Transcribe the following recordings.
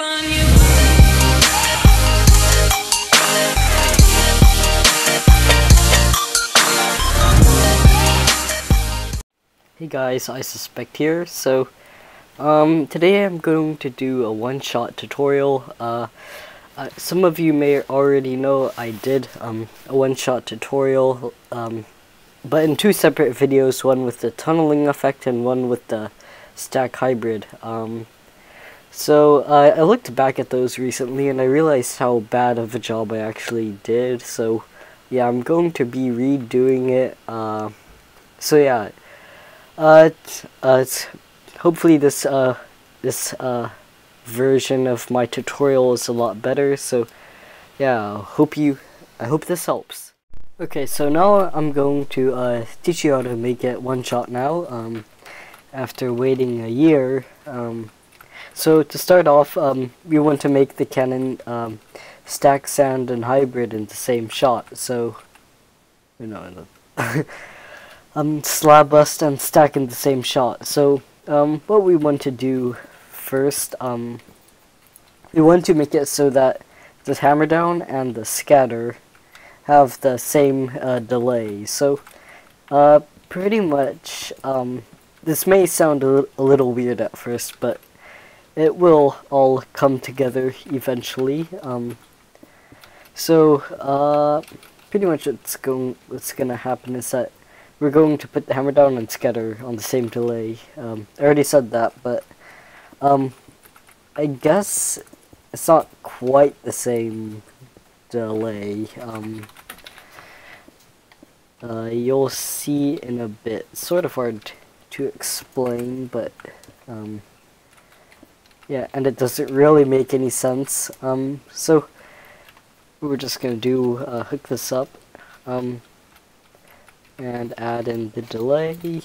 Hey guys, IceAspect here. So, today I'm going to do a one-shot tutorial. Some of you may already know I did a one-shot tutorial, but in two separate videos, one with the tunneling effect and one with the stack hybrid. So I looked back at those recently and I realized how bad of a job I actually did. So yeah, I'm going to be redoing it. So yeah. Hopefully this version of my tutorial is a lot better. So yeah, I hope this helps. Okay, so now I'm going to teach you how to make it one shot now. After waiting a year. So to start off, we want to make the Canon stack, sand, and hybrid in the same shot. So slab bust and stack in the same shot. So what we want to do first, we want to make it so that the hammer down and the scatter have the same delay. So pretty much this may sound a little weird at first, but it will all come together eventually. Pretty much what's gonna happen is that we're going to put the hammer down and scatter on the same delay. I already said that, but I guess it's not quite the same delay. You'll see in a bit. It's sort of hard to explain, but yeah, and it doesn't really make any sense. So we're just gonna do hook this up. And add in the delay.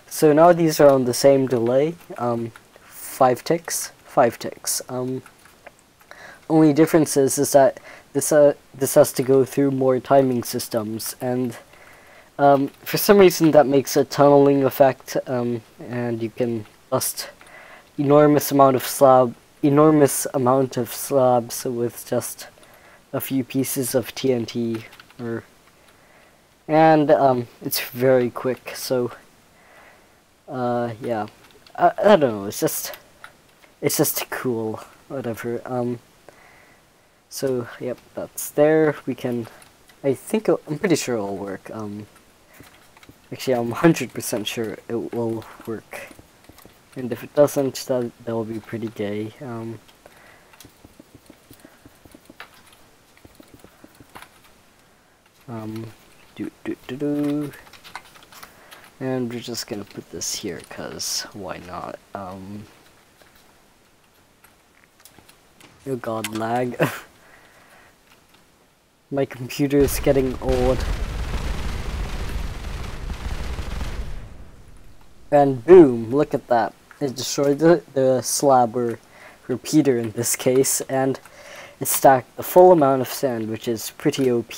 So now these are on the same delay, 5 ticks, 5 ticks. Only difference is that this has to go through more timing systems, and for some reason that makes a tunneling effect, and you can bust enormous amount of slabs with just a few pieces of TNT, and it's very quick. So yeah, I don't know, it's just cool, whatever. So yep, that's there. We can, I'm pretty sure it'll work. Actually, I'm 100% sure it will work, and if it doesn't, that will be pretty gay. And we're just gonna put this here, cause why not? Oh god, lag. My computer is getting old. And boom, look at that. It destroyed the slab, or repeater in this case, and it stacked the full amount of sand, which is pretty OP.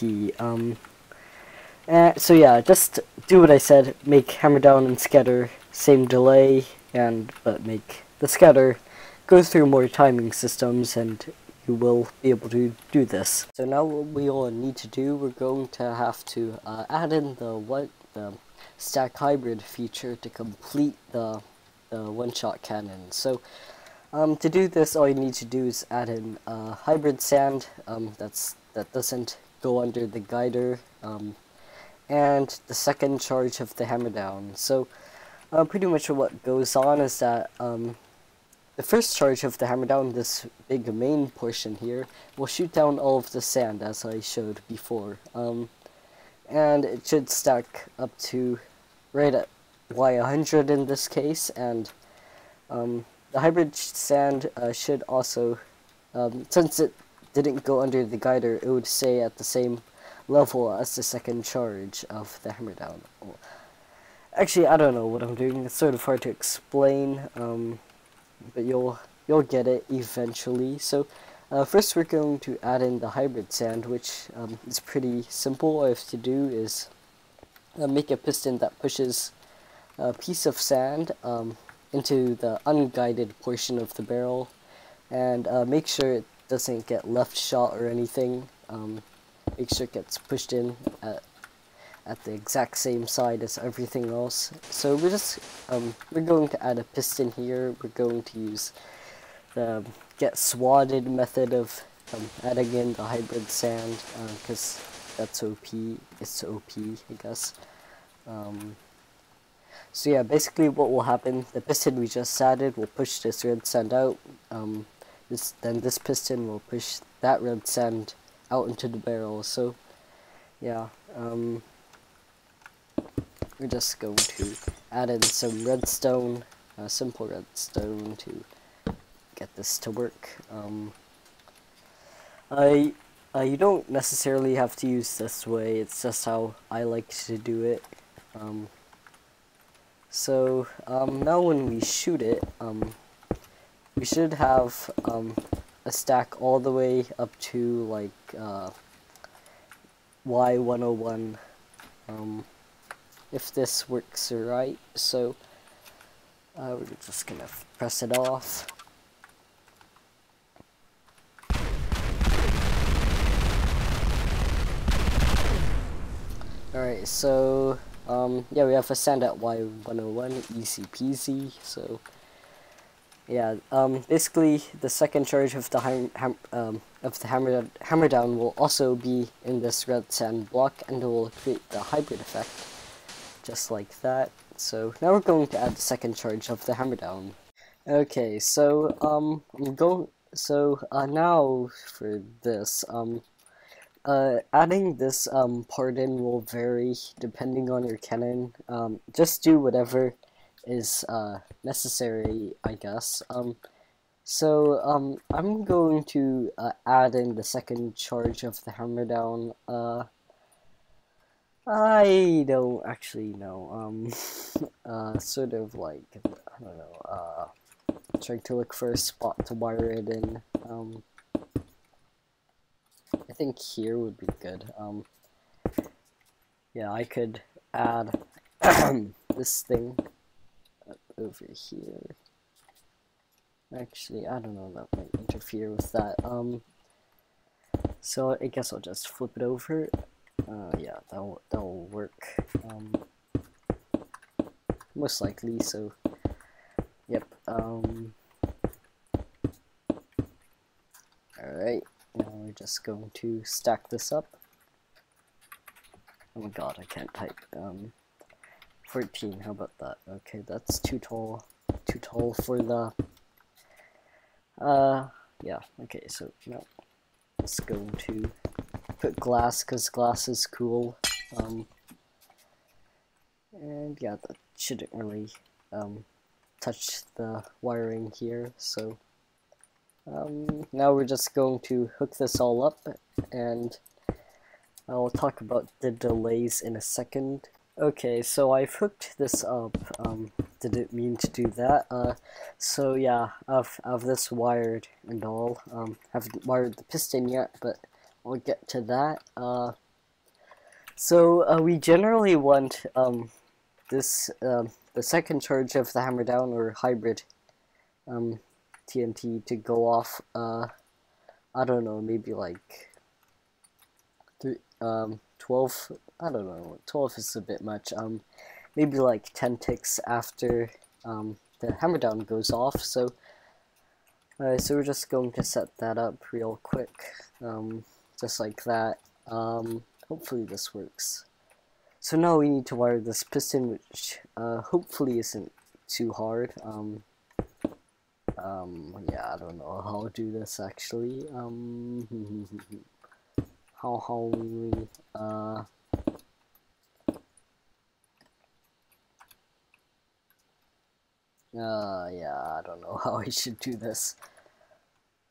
So yeah, just do what I said, make hammer down and scatter, same delay, but make the scatter go through more timing systems, and you will be able to do this. So now what we all need to do, we're going to have to add in the stack hybrid feature to complete the one-shot Canon. So to do this, all you need to do is add in hybrid sand that doesn't go under the guider, and the second charge of the hammer down. So pretty much what goes on is that the first charge of the hammer down, this big main portion here, will shoot down all of the sand, as I showed before, and it should stack up to right at Y100 in this case, and the hybrid sand should also, since it didn't go under the guider, it would stay at the same level as the second charge of the hammer down. Actually, I don't know what I'm doing. It's sort of hard to explain, but you'll get it eventually. So first we're going to add in the hybrid sand, which is pretty simple. All you have to do is make a piston that pushes a piece of sand into the unguided portion of the barrel, and make sure it doesn't get left shot or anything. Make sure it gets pushed in at the exact same side as everything else. So we're going to add a piston here. We're going to use the get swatted method of adding in the hybrid sand, because that's OP. It's OP, I guess. So yeah, basically what will happen, the piston we just added will push this red sand out. Then this piston will push that red sand out into the barrel. So yeah, we're just going to add in some redstone, simple redstone, to get this to work. You don't necessarily have to use this way, it's just how I like to do it. Now when we shoot it, we should have a stack all the way up to like Y101, if this works right. So we're just gonna press it off. Alright, so yeah, we have a sand at Y101, easy peasy. So yeah, basically the second charge of the hammer down will also be in this red sand block, and it will create the hybrid effect, just like that. So now we're going to add the second charge of the hammer down. Okay, so now for this, adding this part in will vary depending on your cannon. Just do whatever is necessary, I guess. I'm going to add in the second charge of the hammer down. I don't actually know. Sort of like, I don't know, trying to look for a spot to wire it in. I think here would be good. Yeah, I could add this thing up over here. Actually, I don't know, that might interfere with that. So I guess I'll just flip it over. Yeah, that'll work. Most likely, so yep. Alright, now we're just going to stack this up. Oh my god, I can't type. 14, how about that? Okay, that's too tall for the yeah, okay, so now let's go to put glass, because glass is cool. And yeah, that shouldn't really touch the wiring here. So now we're just going to hook this all up, and I'll talk about the delays in a second. Okay, so I've hooked this up. Didn't mean to do that. So yeah, I've this wired and all. Haven't wired the piston yet, but I'll get to that. So we generally want this the second charge of the hammer down or hybrid TNT to go off. I don't know, maybe like 12. I don't know. 12 is a bit much. Maybe like 10 ticks after the hammer down goes off. So we're just going to set that up real quick, just like that. Hopefully this works. So now we need to wire this piston, which hopefully isn't too hard. Yeah, I don't know how to do this actually. Yeah, I don't know how I should do this.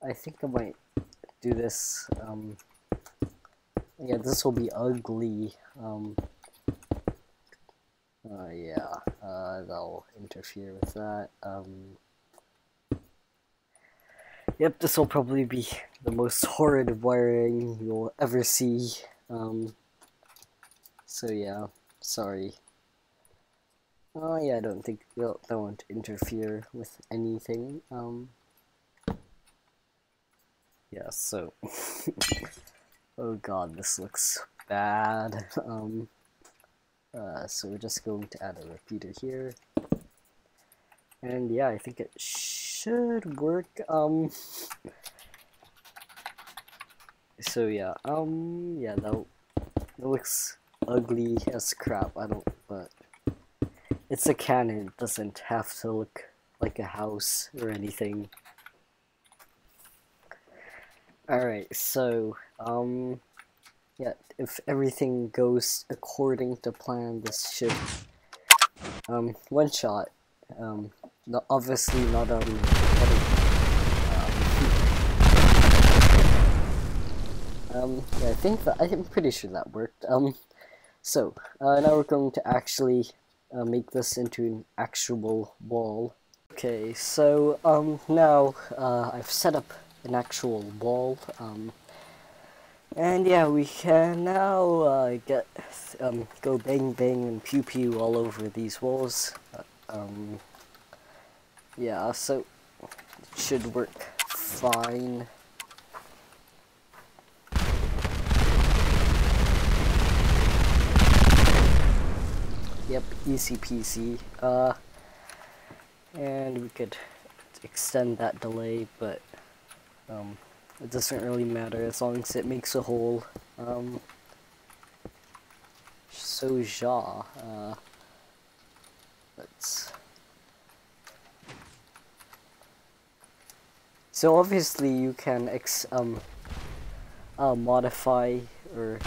I think I might do this, yeah, this will be ugly. Yeah, that'll interfere with that. Yep, this will probably be the most horrid wiring you'll ever see. So yeah, sorry. Yeah, I don't think that won't interfere with anything. Yeah, so oh god, this looks bad. So we're just going to add a repeater here. And yeah, I think it should work. So yeah, yeah, that looks ugly as crap. But it's a Canon. It doesn't have to look like a house or anything. Alright, so, yeah, if everything goes according to plan, this should, OneShot, obviously not on yeah, I'm pretty sure that worked. So, now we're going to actually, make this into an actual wall. Okay, so, now, I've set up an actual wall, and yeah, we can now, go bang bang and pew pew all over these walls. Yeah, so, it should work fine. Yep, easy peasy. And we could extend that delay, but it doesn't really matter as long as it makes a hole. So ja, so obviously you can modify or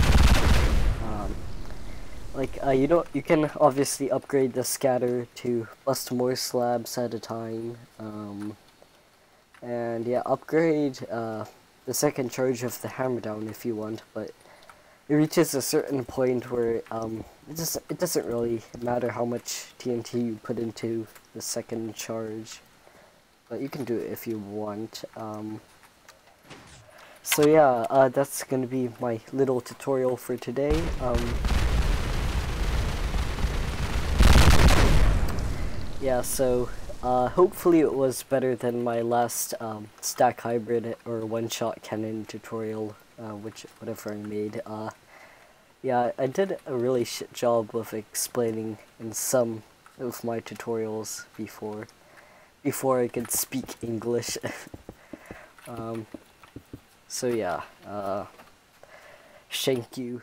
you can obviously upgrade the scatter to bust more slabs at a time, and yeah, upgrade the second charge of the hammer down if you want, but it reaches a certain point where it doesn't really matter how much TNT you put into the second charge, but you can do it if you want. So yeah, that's gonna be my little tutorial for today. Yeah, so hopefully it was better than my last stack hybrid or one-shot Canon tutorial, whatever I made. Yeah, I did a really shit job of explaining in some of my tutorials before I could speak English. So yeah, thank you.